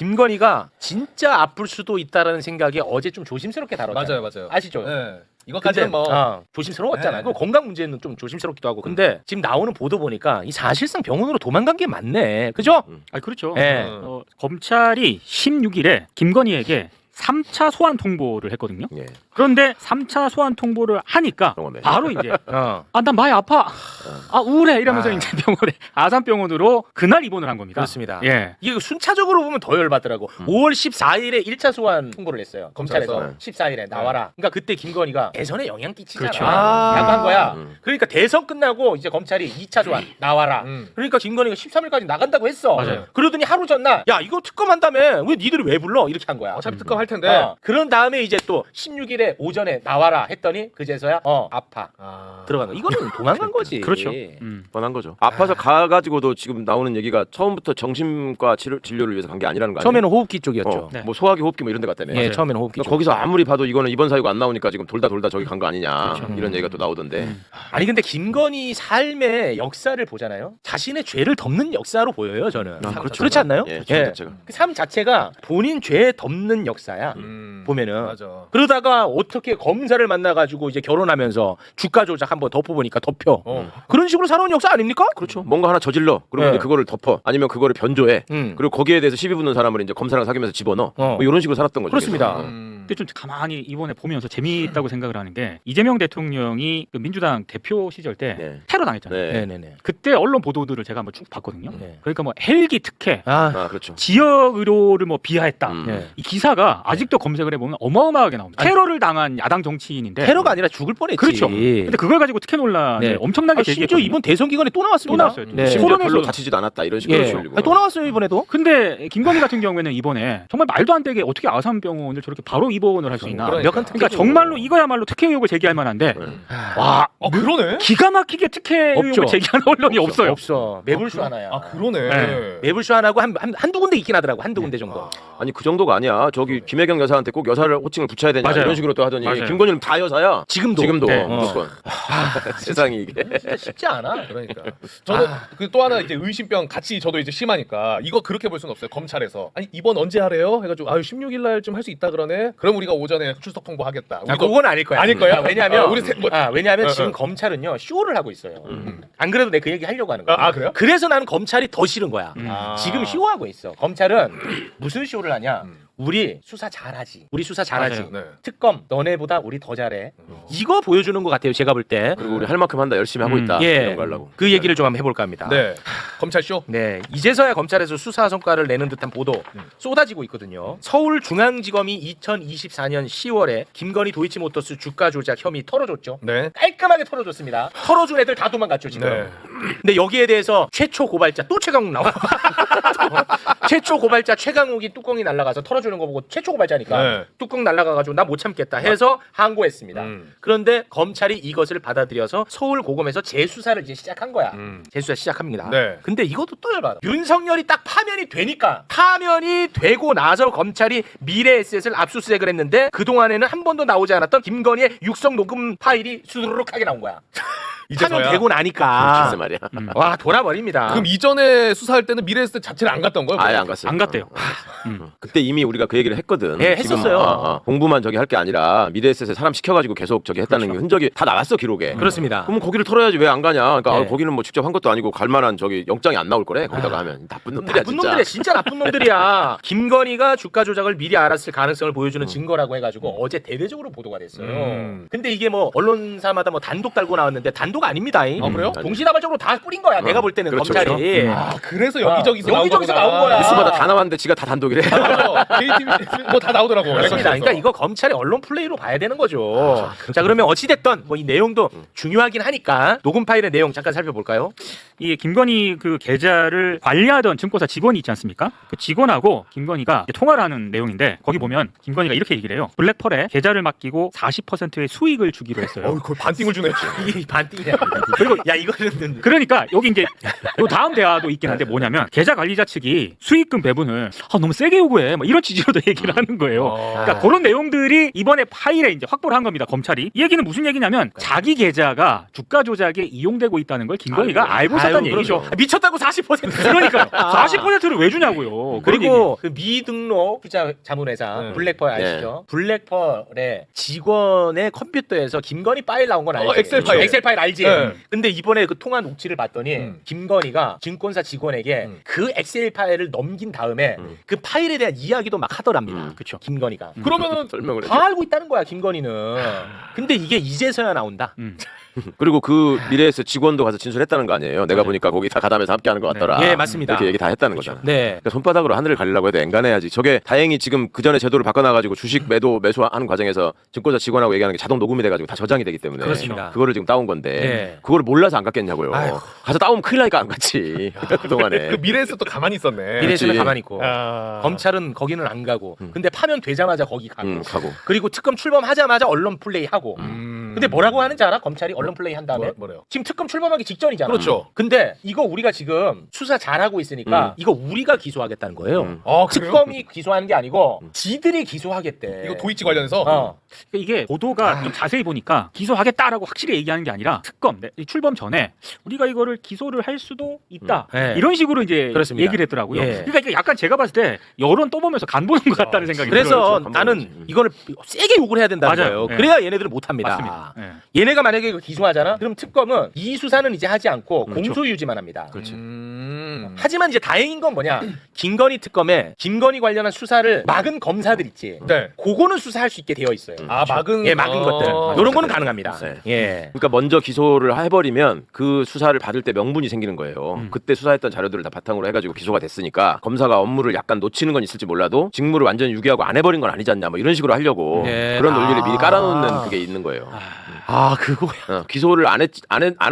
김건희가 진짜 아플 수도 있다라는 생각에 어제 좀 조심스럽게 다뤘잖아요. 맞아요. 아시죠? 네. 이것까지는 근데, 뭐 조심스러웠잖아요. 네. 그 건강 문제는 좀 조심스럽기도 하고. 근데 지금 나오는 보도 보니까 이 사실상 병원으로 도망간 게 맞네. 그죠? 아 그렇죠. 네. 검찰이 16일에 김건희에게 3차 소환 통보를 했거든요. 예. 그런데 3차 소환 통보를 하니까 병원에. 바로 이제 어. 나 많이 아파. 우울해 이러면서 아. 이제 병원에 아산병원으로 그날 입원을 한 겁니다. 그렇습니다. 예. 이게 순차적으로 보면 더 열받더라고. 5월 14일에 1차 소환 통보를 했어요. 검찰에서. 검찰에서. 14일에 나와라. 그러니까 그때 김건희가 대선에 영향 끼치잖아. 그렇죠. 라고 한 거야. 음. 그러니까 대선 끝나고 이제 검찰이 2차 소환 나와라. 그러니까 김건희가 13일까지 나간다고 했어. 맞아요. 그러더니 하루 전날 야 이거 특검한다며 왜 니들이 왜 불러? 이렇게 한 거야. 어차피 특검 할 텐데. 그런 다음에 이제 또 16일에 오전에 나와라 했더니 그제서야 아파. 들어간 거. 이거는 도망간 거지. 그렇죠. 뻔한 거죠. 아파서 가가지고도 지금 나오는 얘기가 처음부터 정신과 진료를 위해서 간 게 아니라는 거 아니에요? 처음에는 호흡기 쪽이었죠. 네. 뭐 소화기, 호흡기 뭐 이런 데 갔다며. 예, 처음에는 호흡기 쪽. 그러니까 거기서 아무리 봐도 이거는 입원 사유가 안 나오니까 지금 돌다 저기 간 거 아니냐 이런 얘기가 또 나오던데. 아니 근데 김건희 삶의 역사를 보잖아요. 자신의 죄를 덮는 역사로 보여요, 저는. 그렇죠. 그렇지 않나요? 예, 삶 자체가. 그 삶 자체가 본인 죄 덮는 역사야. 보면은. 맞아. 그러다가 어떻게 검사를 만나가지고 이제 결혼하면서 주가 조작 한번 덮어보니까 덮여. 그런 식으로 살아온 역사 아닙니까? 그렇죠. 뭔가 하나 저질러. 그리고 네. 이제 그거를 덮어. 아니면 그거를 변조해. 음. 그리고 거기에 대해서 시비 붙는 사람을 이제 검사랑 사귀면서 집어넣어. 뭐 이런 식으로 살았던 거죠. 그렇습니다. 그래서. 근데 좀 가만히 이번에 보면서 재미있다고 생각을 하는 게 이재명 대통령이 그 민주당 대표 시절 때 네. 테러 당했잖아요. 네. 네네네. 그때 언론 보도들을 제가 한번 쭉 봤거든요. 네. 그러니까 뭐 헬기 특혜, 아, 그렇죠. 지역 의료를 뭐 비하했다. 네. 이 기사가 아직도 검색을 해보면 어마어마하게 나옵니다. 테러를 당한 야당 정치인인데 테러가 아니라 죽을 뻔했지. 그렇죠. 근데 그걸 가지고 특혜 논란을 네. 엄청나게 심지어 제기했거든요. 이번 대선 기간에 또 나왔습니다. 또 나왔어요. 네. 심지어 토론에서 별로 다치지도 않았다 이런 식으로 예. 올리고. 아니, 또 나왔어요 이번에도. 근데 김건희 같은 경우에는 이번에 정말 말도 안 되게 어떻게 아산병원을 저렇게 바로 입원을 할 수 있나. 그러니까 정말로 이거야말로 특혜 의혹을 제기할 만한데 와 그러네. 기가 막히게 특혜 없죠. 의혹을 제기하는 언론이 없어요. 없어. 매불쇼 하나야. 그러네. 네. 매불쇼 하나고 한두 군데 있긴 하더라고. 한두 군데 정도. 아니 그 정도가 아니야. 저기 김혜경 여사한테 꼭 여사를 호칭을 붙여야 되냐 맞아요. 이런 식으로 또 하더니 맞아요. 김건희는 다 여사야. 지금도. 네. 무조건. 세상이 이게. 진짜 쉽지 않아. 그러니까 저는 그 또 하나 이제 의심병 같이 저도 이제 심하니까 이거 그렇게 볼 수는 없어요. 검찰에서 아니 이번 언제 하래요? 해가지고 16일 날쯤 할 수 있다 그러네. 그럼 우리가 오전에 출석 통보하겠다. 아, 그건 아닐 거야. 아닐 거야? 왜냐하면 우리 왜냐하면 지금 검찰은요 쇼를 하고 있어요. 안 그래도 내가 그 얘기 하려고 하는 거야. 그래요? 그래서 나는 검찰이 더 싫은 거야. 아. 지금 쇼하고 있어. 검찰은 무슨 쇼를 하냐? 우리 수사 잘하지. 우리 수사 잘하지. 맞아요. 네. 특검 너네보다 우리 더 잘해. 이거 보여주는 것 같아요. 제가 볼 때. 그리고 우리 할 만큼 한다 열심히 하고 있다. 예. 이런 거 하려고. 그 얘기를 좀 한번 해볼까 합니다. 네. 검찰 쇼. 네, 이제서야 검찰에서 수사 성과를 내는 듯한 보도 쏟아지고 있거든요. 서울중앙지검이 2024년 10월에 김건희 도이치모터스 주가 조작 혐의 털어줬죠. 네. 깔끔하게 털어줬습니다. 털어준 애들 다 도망갔죠 지금. 네. 근데 여기에 대해서 최초 고발자 또 최강욱 나와. 최초 고발자 최강욱이 뚜껑이 날아가서 털어주는 거 보고 최초 고발자니까 네. 뚜껑 날아가가지고 나 못 참겠다 해서 항고했습니다. 그런데 검찰이 이것을 받아들여서 서울고검에서 재수사를 이제 시작한 거야. 재수사 시작합니다. 네. 근데 이것도 또 열받아. 윤석열이 딱 파면이 되니까 파면이 되고 나서 검찰이 미래에셋을 압수수색을 했는데 그동안에는 한 번도 나오지 않았던 김건희의 육성 녹음 파일이 수두룩하게 나온 거야. 파면 되고 나니까 글쎄 말이야. 와 돌아버립니다. 그럼 이전에 수사할 때는 미래에셋 자체를 안 갔던 거예요? 아예 안 갔어요. 안 갔대요. 그때 이미 우리가 그 얘기를 했거든. 예, 지금, 했었어요. 공부만 저기 할 게 아니라 미래에셋에 사람 시켜가지고 계속 저기 했다는 게 흔적이 다 나왔어 기록에. 그렇습니다. 그러면 거기를 털어야지 왜 안 가냐? 그러니까 네. 거기는 뭐 직접 한 것도 아니고 갈 만한 저기 영장이 안 나올 거래. 거기다가 하면 나쁜 놈들이야 나쁜 진짜. 놈들이야 진짜 나쁜 놈들이야. 김건희가 주가 조작을 미리 알았을 가능성을 보여주는 증거라고 해가지고 어제 대대적으로 보도가 됐어요. 근데 이게 뭐 언론사마다 뭐 단독 달고 나왔는데 단독 아닙니다. 그래요? 동시다발적으로 다 뿌린 거야. 내가 볼 때는 그렇죠, 검찰이. 그래서 여기저기서 여기저기서 나온 나온 거야. 거구나. 뉴스마다 다 나왔는데 지가 다 단독이래. KTV 뭐 다 나오더라고. 그렇습니다. 그러니까 이거 검찰의 언론 플레이로 봐야 되는 거죠. 자 그러면 어찌됐든 뭐 이 내용도 중요하긴 하니까 녹음 파일의 내용 잠깐 살펴볼까요? 이 김건희 그 계좌를 관리하던 증권사 직원이 있지 않습니까? 그 직원하고 김건희가 통화를 하는 내용인데 거기 보면 김건희가 이렇게 얘기를 해요. 블랙펄에 계좌를 맡기고 40%의 수익을 주기로 했어요. 거의 반띵을 주네. 이게 반띵이야. 그리고 야 이거는 그러니까 여기 이제 요 다음 대화도 있긴 한데 뭐냐면 계좌 관리자 측이 수익금 배분을 너무 세게 요구해. 뭐 이런 취지로도 얘기를 하는 거예요. 그러니까 그런 내용들이 이번에 파일에 이제 확보를 한 겁니다. 검찰이. 이 얘기는 무슨 얘기냐면 자기 계좌가 주가 조작에 이용되고 있다는 걸 김건희가 알고 있었다는 얘기죠. 그렇죠. 미쳤다고 40%. 그러니까요. 40%를 왜 주냐고요. 그리고 그 미등록 투자 자문회사 네. 블랙펄 아시죠? 블랙펄의 직원의 컴퓨터에서 김건희 파일 나온 건 알지? 엑셀 파일. 엑셀 파일 알지? 네. 근데 이번에 그 통화 녹취를 봤더니 김건희가 증권사 직원에게 그 엑셀 파일을 넘긴 다음에 그 파일에 대한 이야기도 막 하더랍니다. 그쵸. 김건희가. 그러면은 설명을 다 알고 있다는 거야 김건희는. 근데 이게 이제서야 나온다. 그리고 그 미래에서 직원도 가서 진술했다는 거 아니에요. 내가 보니까 거기 다 가담해서 함께하는 것 같더라. 예, 맞습니다. 이렇게 얘기 다 했다는 거잖아. 네. 그러니까 손바닥으로 하늘을 가리려고 해도 앵간해야지. 저게 다행히 지금 그 전에 제도를 바꿔놔가지고 주식 매수하는 과정에서 증권사 직원하고 얘기하는 게 자동 녹음이 돼가지고 다 저장이 되기 때문에 그렇습니다. 그거를 지금 따온 건데 네. 그거를 몰라서 안 갔겠냐고요. 아이고. 가서 따오면 큰일 나니까 안 갔지. 그 동안에. 그 미래에서 또 가만히 있었네. 미래에서는 그렇지. 가만히 있고 아. 검찰은 거기는 안 가고 근데 파면 되자마자 거기 가고 가고. 그리고 특검 출범하자마자 언론 플레이 하고 근데 뭐라고 하는지 알아? 검찰이 언론 플레이 한 다음에 뭐래요? 지금 특검 출범하기 직전이잖아. 그렇죠. 근데 이거 우리가 지금 수사 잘하고 있으니까 이거 우리가 기소하겠다는 거예요. 아, 그래요? 특검이 기소하는 게 아니고 지들이 기소하겠대. 이거 도이치 관련해서 어. 그러니까 이게 보도가 좀 자세히 보니까 기소하겠다라고 확실히 얘기하는 게 아니라 특검 이 출범 전에 우리가 이거를 기소를 할 수도 있다 네. 이런 식으로 이제 그렇습니다. 얘기를 했더라고요. 예. 그러니까 이게 약간 제가 봤을 때 여론 떠보면서 간 보는 것 같다는 생각이 그래서 들어요. 나는 이거를 세게 욕을 해야 된다는 맞아요. 거예요. 네. 그래야 얘네들은 못합니다. 맞습니다. 예. 얘네가 만약에 이거 기소하잖아. 그럼 특검은 이 수사는 이제 하지 않고 그렇죠. 공소유지만 합니다. 그렇지. 하지만 이제 다행인 건 뭐냐? 김건희 특검에 김건희 관련한 수사를 막은 검사들 있지. 네. 그거는 수사할 수 있게 되어 있어요. 아, 막은 예, 막은 것들. 이런 거는 가능합니다. 네. 예. 그러니까 먼저 기소를 해버리면 그 수사를 받을 때 명분이 생기는 거예요. 그때 수사했던 자료들을 다 바탕으로 해가지고 기소가 됐으니까 검사가 업무를 약간 놓치는 건 있을지 몰라도 직무를 완전히 유기하고 안 해버린 건 아니지 않냐 뭐 이런 식으로 하려고 네. 그런 논리를 미리 깔아놓는 그게 있는 거예요. 아, 그거야. 기소를 안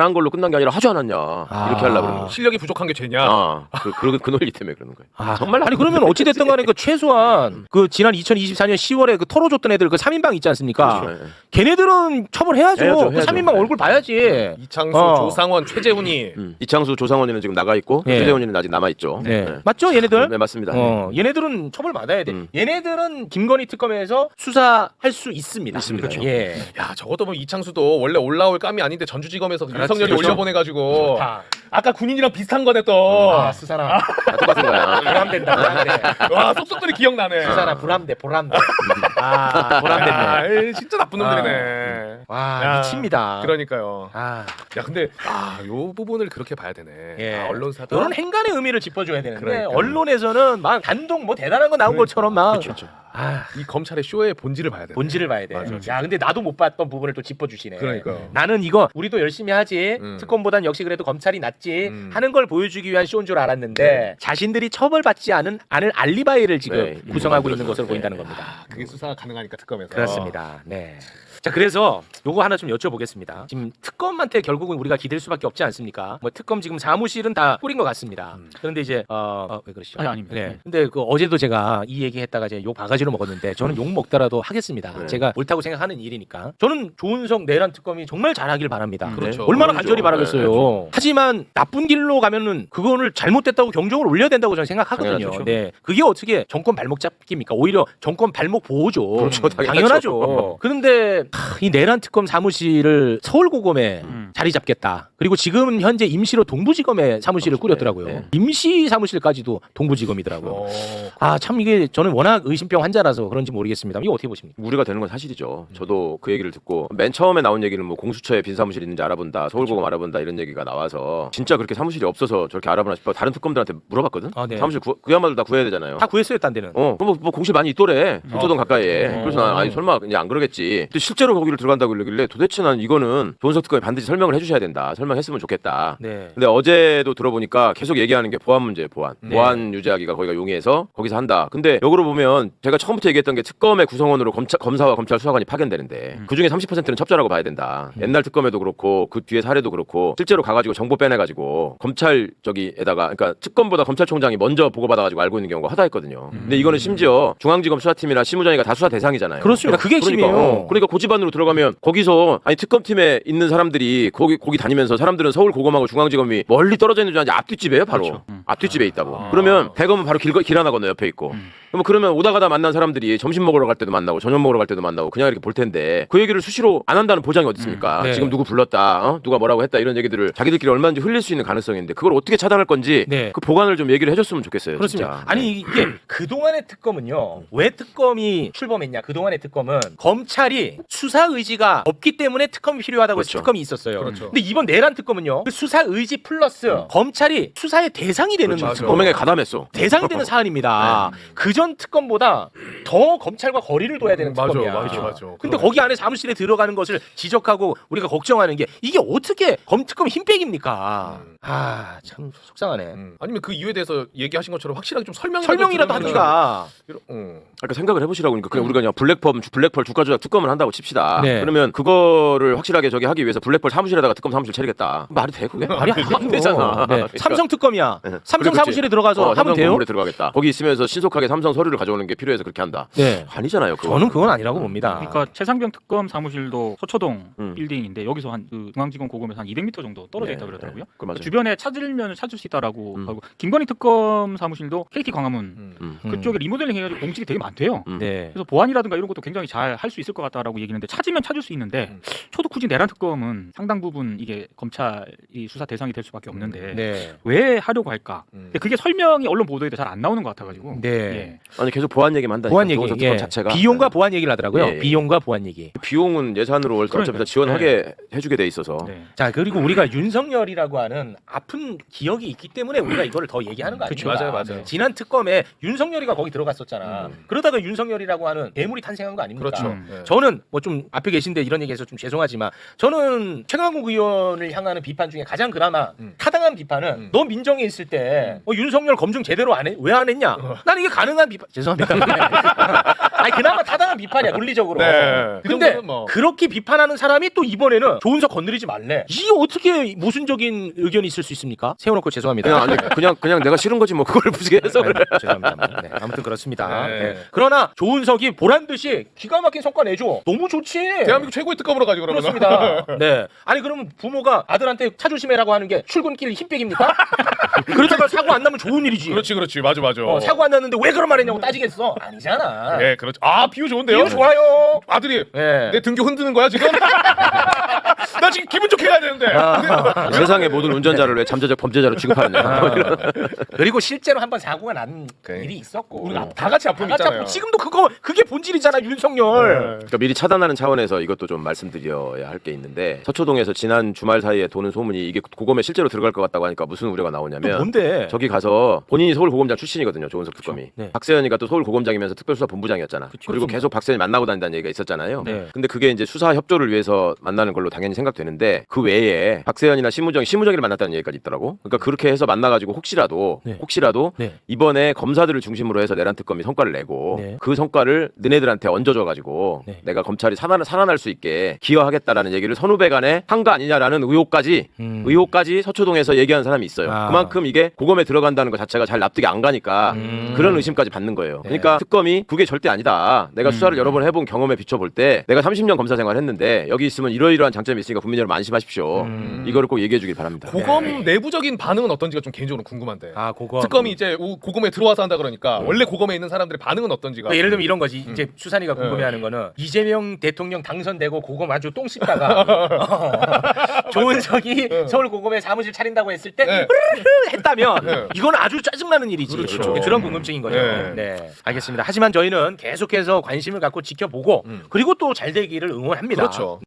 한 걸로 끝난 게 아니라 하지 않았냐 이렇게 하려고 그러는 거죠. 실력이 부족한 게 죄냐? 그 논리 때문에 그러는 거예요. 정말 아니 그러면 어찌 됐든 간에 그 최소한 그 지난 2024년 10월에 그 털어줬던 애들 그 3인방 있지 않습니까? 그렇죠. 걔네들은 처벌해야죠. 해야죠, 그 해야죠. 3인방 얼굴 봐야지. 이창수, 조상원, 최재훈이 이창수, 조상원이는 지금 나가 있고 예. 최재훈이는 아직 남아 있죠. 네. 맞죠, 얘네들? 네, 맞습니다. 얘네들은 처벌 받아야 돼. 얘네들은 김건희 특검에서 수사할 수 있습니다. 있습니다. 그렇죠. 예. 야, 적어도 뭐 이창수도 원래 올라올 감이 아닌데 전주지검에서 윤석열이 그렇죠. 올려보내가지고 좋다. 아까 군인이랑 비슷한 거네 또. 아, 수사나. 다 똑같은 거야. 보람된다, 보람돼. 와, 속속들이 기억나네. 수사나 보람돼, 보람돼. 아, 보람됐네. 아, 에이, 진짜 나쁜 놈들이네. 와, 야, 미칩니다. 그러니까요. 아, 야, 근데 요 부분을 그렇게 봐야 되네. 예. 아, 언론사도 이런 행간의 의미를 짚어줘야 되는데 그러니까. 언론에서는 막 단독 뭐 대단한 거 나온 것처럼 막 아, 이 검찰의 쇼의 본질을 봐야 돼. 본질을 봐야 돼. 맞아. 야, 근데 나도 못 봤던 부분을 또 짚어주시네. 그러니까요. 나는 이거 우리도 열심히 하지. 음. 특검보단 역시 그래도 검찰이 낫지 음. 하는 걸 보여주기 위한 쇼인 줄 알았는데 자신들이 처벌받지 않을 알리바이를 지금 네, 구성하고 만들어서. 있는 것으로 네. 보인다는 겁니다. 아, 그게 수사가 가능하니까 특검에서. 그렇습니다. 네. 자, 그래서 요거 하나 좀 여쭤보겠습니다. 지금 특검한테 결국은 우리가 기댈 수밖에 없지 않습니까? 뭐 특검 지금 사무실은 다 꾸린 것 같습니다. 그런데 이제 왜 그러시죠? 아니, 아닙니다. 네. 근데 그 어제도 제가 이 얘기했다가 이제 욕 바가지로 먹었는데 저는 욕 먹더라도 하겠습니다. 네. 제가 옳다고 생각하는 일이니까. 저는 조은석 내란 특검이 정말 잘하길 바랍니다. 그렇죠. 얼마나 그렇죠. 간절히 바라겠어요. 하지만 나쁜 길로 가면은 그거를 잘못됐다고 경종을 울려야 된다고 저는 생각하거든요. 당연하죠. 네. 그게 어떻게 정권 발목 잡기입니까? 오히려 정권 발목 보호죠. 그렇죠. 당연하죠. 그런데 이 내란 특검 사무실을 서울고검에 자리 잡겠다. 그리고 지금 현재 임시로 동부지검에 사무실을 꾸렸더라고요. 네. 임시 사무실까지도 동부지검이더라고요. 아, 참 이게 저는 워낙 의심병 환자라서 그런지 모르겠습니다. 이거 어떻게 보십니까? 우려가 되는 건 사실이죠. 저도 그 얘기를 듣고 맨 처음에 나온 얘기는 뭐 공수처에 빈 사무실 있는지 알아본다, 서울고검 알아본다 이런 얘기가 나와서 진짜 그렇게 사무실이 없어서 저렇게 알아보나 싶어 다른 특검들한테 물어봤거든. 아, 네. 사무실 그야말로 다 구해야 되잖아요. 다 구했어요, 딴 데는. 그럼 뭐 공실 많이 있더래. 불조동 가까이에. 그래서 난 아니 설마 이제 안 그러겠지. 근데 실제로 거기를 들어간다고 그러길래 도대체 난 이거는 조은석 특검이 반드시 설명을 해주셔야 된다. 설명했으면 좋겠다. 네. 근데 어제도 들어보니까 계속 얘기하는 게 보안 문제예요. 보안. 네. 보안 유지하기가 거기가 용이해서 거기서 한다. 근데 역으로 보면 제가 처음부터 얘기했던 게 특검의 구성원으로 검사와 검찰 수사관이 파견되는데 그 중에 30%는 첩자라고 봐야 된다. 옛날 특검에도 그렇고 그 뒤에 사례도 그렇고 실제로 가가지고 정보 빼내가지고 검찰 저기에다가 그러니까 특검보다 검찰총장이 먼저 보고받아가지고 알고 있는 경우가 허다했거든요. 근데 이거는 심지어 중앙지검 수사팀이나 실무자니까 다 수사 대상이잖아요. 그렇죠. 그게 핵심이에요. 그러니까 고집안으로 들어가면 거기서 아니 특검팀에 있는 사람들이 거기 다니면서 사람들은 서울 고검하고 중앙지검이 멀리 떨어져 있는 줄 알지 앞뒷집이에요 바로. 그렇죠. 앞뒷집에 있다고. 그러면 대검은 바로 길 하나 건너 옆에 있고. 그러면 오다 가다 만난 사람들이 점심 먹으러 갈 때도 만나고 저녁 먹으러 갈 때도 만나고 그냥 이렇게 볼 텐데 그 얘기를 수시로 안 한다는 보장이 어디 있습니까? 네. 지금 누구 불렀다, 누가 뭐라고 했다 이런 얘기들을 자기들끼리 얼마든지 흘릴 수 있는 가능성이 있는데 그걸 어떻게 차단할 건지 네. 그 보관을 좀 얘기를 해줬으면 좋겠어요. 그렇습니다. 진짜. 아니 이게 그동안의 특검은요. 왜 특검이 출범했냐? 그동안의 특검은 검찰이 수사 의지가 없기 때문에 특검이 필요하다고 해서 그렇죠. 특검이 있었어요. 그렇죠. 근데 이번 내란 특검은요. 그 수사 의지 플러스 검찰이 수사의 대상이 되는 그렇죠. 특검. 범행에 가담했어. 대상이 되는 사안입니다. 그전 특검보다 더 검찰과 거리를 둬야 되는 맞아, 특검이야. 맞아. 근데 거기 안에 사무실에 들어가는 것을 지적하고 우리가 걱정하는 게 이게 어떻게 검특검 힘빼기입니까? 아, 참 속상하네. 아니면 그 이유에 대해서 얘기하신 것처럼 확실하게 좀 설명이라도 들으면은 합시다. 그러니까 생각을 해보시라고 그러니까 그냥 우리가 그냥 블랙펄 주가 조작 특검을 한다고 칩시다. 네. 그러면 그거를 확실하게 저기 하기 위해서 블랙펄 사무실에다가 특검 사무실 차리겠다. 말이 돼 그게? 말이 안 되잖아. 네. 삼성 특검이야. 삼성 그렇지. 사무실에 들어가서 하면 삼성 돼요? 건물에 들어가겠다. 거기 있으면서 신속하게 삼성 서류를 가져오는 게 필요해서 그렇게 한다. 네. 아니잖아요. 그거. 저는 그건 아니라고 봅니다. 그러니까 최상병 특검 사무실도 서초동 음. 빌딩인데 여기서 한 그 중앙지검 고검에서 한 200m 정도 떨어져 있다 그러더라고요. 그 맞아요. 주변에 찾으면 찾을 수 있다라고 하고 김건희 특검 사무실도 KT 광화문 그쪽에 리모델링 해가지고 공직이 되게 많대요. 네. 그래서 보안이라든가 이런 것도 굉장히 잘 할 수 있을 것 같다라고 얘기했는데 찾으면 찾을 수 있는데 저도 굳이 내란 특검은 상당 부분 이게 검찰이 수사 대상이 될 수밖에 없는데 네. 왜 하려고 할까? 근데 그게 설명이 언론 보도에도 잘 안 나오는 것 같아가지고. 네. 예. 아니 계속 보안 얘기만 한다니까. 보안 얘기. 조은석 예. 특검 자체가 비용과 보안 얘기를 하더라고요. 예, 예. 비용과 보안 얘기. 비용은 예산으로 어차피 그러니까요. 지원하게 해주게 돼 있어서. 네. 자, 그리고 우리가 윤석열이라고 하는 아픈 기억이 있기 때문에 우리가 이거를 더 얘기하는 거 아닙니까? 맞아요. 지난 특검에 윤석열이가 거기 들어갔었잖아. 그러다가 윤석열이라고 하는 괴물이 탄생한 거 아닙니까? 그렇죠. 네. 저는 뭐 좀 앞에 계신데 이런 얘기해서 좀 죄송하지만 저는 최강욱 의원을 향하는 비판 중에 가장 그나마 타당한 비판은 너 민정에 있을 때 윤석열 검증 제대로 안 해? 왜 안 했냐? 난 이게 가능한 비판. 죄송합니다. 아니 그나마 타당한 비판이야 논리적으로. 네. 그 근데 정도는 뭐. 그렇게 비판하는 사람이 또 이번에는 조은석 건드리지 말래. 이게 어떻게 모순적인 의견이 있을 수 있습니까? 세워놓고 죄송합니다. 그냥 내가 싫은 거지 뭐 그걸 부지해서 그래. 죄송합니다. 네, 아무튼 그렇습니다. 네. 네. 그러나 조은석이 보란 듯이 기가 막힌 성과 내줘. 너무 좋지. 대한민국 최고의 특검으로 가지 그러면. 그렇습니다. 네. 아니 그러면 부모가 아들한테 차 조심해라고 하는 게 출근길 힘빼기입니까? 그러다가 사고 안 나면 좋은 일이지. 그렇지. 맞아. 사고 안 났는데 왜 그런 말 했냐고 따지겠어. 아니잖아. 예, 그렇죠. 아, 비유 좋은데요? 이거 좋아요. 아들이 네. 내 등교 흔드는 거야 지금? 나 지금 기분 좋게 가야 되는데. 세상의 모든 운전자를 왜 잠재적 범죄자로 취급하느냐. 그리고 실제로 한번 사고가 난 그래. 일이 있었고. 우리가 다 같이 아픔이 다 같이 있잖아요. 아프고 지금도 그게 본질이잖아 윤석열. 그러니까 미리 차단하는 차원에서 이것도 좀 말씀드려야 할 게 있는데 서초동에서 지난 주말 사이에 도는 소문이 이게 고검에 실제로 들어갈 것 같다고 하니까 무슨 우려가 또 나오냐면 뭔데? 저기 가서 본인이 서울고검장 출신이거든요. 조은석 특검이. 네. 박세현이가 또 서울고검장이면서 특별수사본부장이었잖아. 그리고 계속 박세현이 만나고 다닌다는 얘기가 있었잖아요. 네. 근데 그게 이제 수사 협조를 위해서 만나는 걸로 당연히 생각되는데 그 외에 박세현이나 심우정이를 만났다는 얘기까지 있더라고. 그러니까 그렇게 해서 만나가지고 혹시라도 네. 이번에 검사들을 중심으로 해서 내란 특검이 성과를 내고 네. 그 성과를 너네들한테 얹어줘가지고 네. 내가 검찰이 살아날 수 있게 기여하겠다라는 얘기를 선후배 간에 한 거 아니냐라는 의혹까지 서초동에서 얘기하는 사람이 있어요. 아. 그만큼 이게 고검에 들어간다는 것 자체가 잘 납득이 안 가니까 그런 의심까지 받는 거예요. 그러니까 특검이 그게 절대 아니다. 내가 수사를 여러 번 해본 경험에 비춰볼 때 내가 30년 검사 생활했는데 여기 있으면 이러이러한 장점이 있으니까 국민 여러분 안심하십시오. 이거를 꼭 얘기해 주길 바랍니다. 고검 내부적인 반응은 어떤지가 좀 개인적으로 궁금한데. 아 고검. 특검이 이제 고검에 들어와서 한다 그러니까 원래 고검에 있는 사람들의 반응은 어떤지가. 그러니까 예를 들면 이런 거지. 이제 수산이가 궁금해하는 거는 이재명 대통령 당선되고 고검 아주 똥 씹다가 조은석이 서울 고검에 사무실 차린다고 했을 때 네. 했다면 이건 아주 짜증나는 일이지. 그렇죠. 그런 궁금증인 거죠. 네. 네, 알겠습니다. 하지만 저희는 계속해서 관심을 갖고 지켜보고 그리고 또 잘 되기를 응원합니다. 그렇죠.